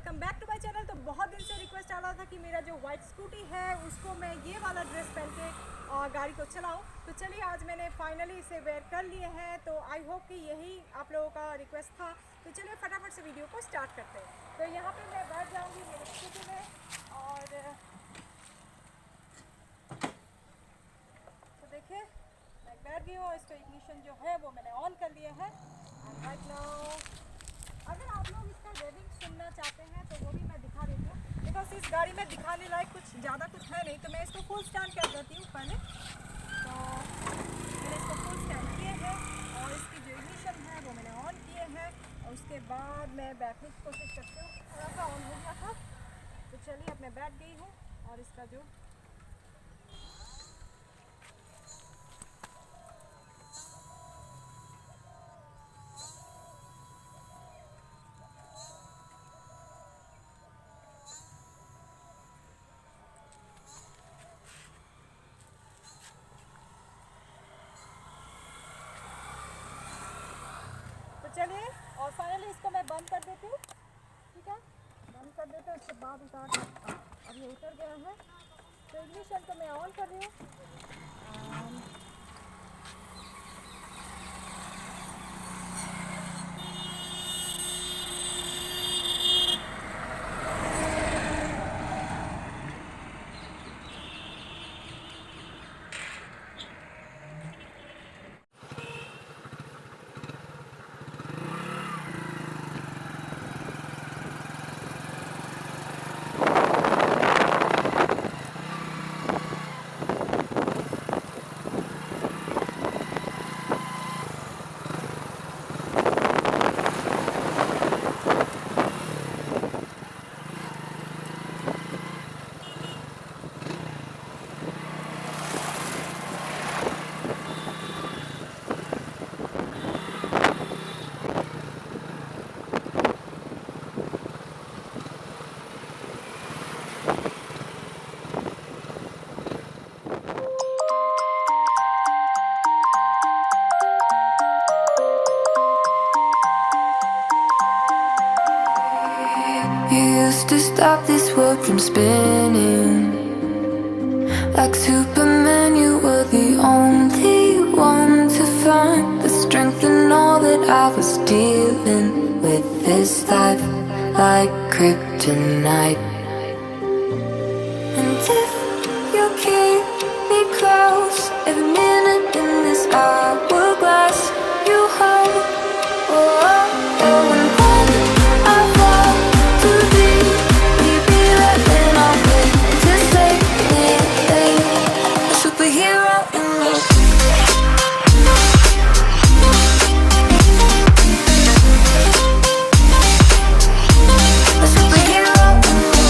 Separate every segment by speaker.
Speaker 1: Welcome back to my channel. तो बहुत दिन से रिक्वेस्ट आ रहा था कि मेरा जो वाइट स्कूटी है उसको मैं ये वाला ड्रेस पहन के गाड़ी को चलाऊं। तो चलिए आज मैंने फाइनली इसे वेयर कर लिए हैं। तो आई होप कि यही आप लोगों का रिक्वेस्ट था। तो चलिए फटाफट से वीडियो को स्टार्ट करते हैं। तो यहाँ पे मैं बैठ जाऊँगी मेरे स्कूटी में और तो देखिए मैं बैठ गई हूँ। इसका इग्निशन जो है वो मैंने ऑन कर लिया है। एंड राइट नाउ अगर आप लोग इसका रेविंग सुनना चाहते हैं तो वो भी मैं दिखा देती हूँ, बिकॉज इस गाड़ी में दिखाने लायक कुछ ज़्यादा कुछ है नहीं। तो मैं इसको फुल स्टैंड कर देती हूँ पहले। तो मैंने इसको फुल स्टैंड किए हैं और इसकी जो इग्निशन है वो मैंने ऑन किए हैं और उसके बाद मैं बैठने की कोशिश करती हूँ। थोड़ा सा ऑन हो गया था। तो चलिए अब मैं बैठ गई हूँ और इसका जो चलिए और फाइनली इसको मैं बंद कर देती हूँ। ठीक है, बंद कर देते हैं। उसके बाद उतार अब ये उतर गया है। तो इग्निशन को मैं ऑन कर रही हूँ।
Speaker 2: You used to stop this world from spinning. Like Superman, you were the only one to find the strength in all that I was dealing with. This life like kryptonite. And if you keep me close, every minute in this hourglass you hold. Oh, oh, oh, and when I fall too deep, will you be there when I'm ready to save me? A superhero in me. A superhero in me.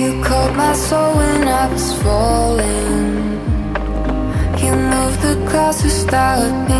Speaker 2: You caught my soul when I was falling. You moved the clouds to stop me